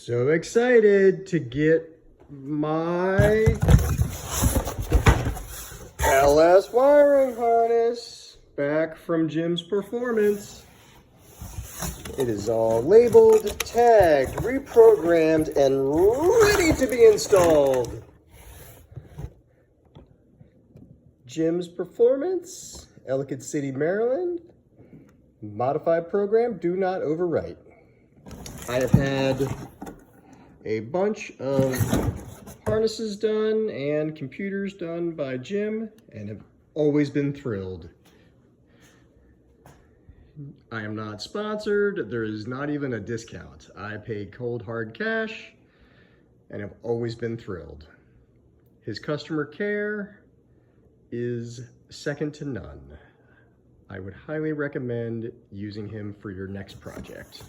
So excited to get my LS wiring harness back from Jim's Performance. It is all labeled, tagged, reprogrammed, and ready to be installed. Jim's Performance, Ellicott City, Maryland. Modified program, do not overwrite. I have had a bunch of harnesses done and computers done by Jim and have always been thrilled. I am not sponsored. There is not even a discount. I pay cold hard cash and have always been thrilled. His customer care is second to none. I would highly recommend using him for your next project.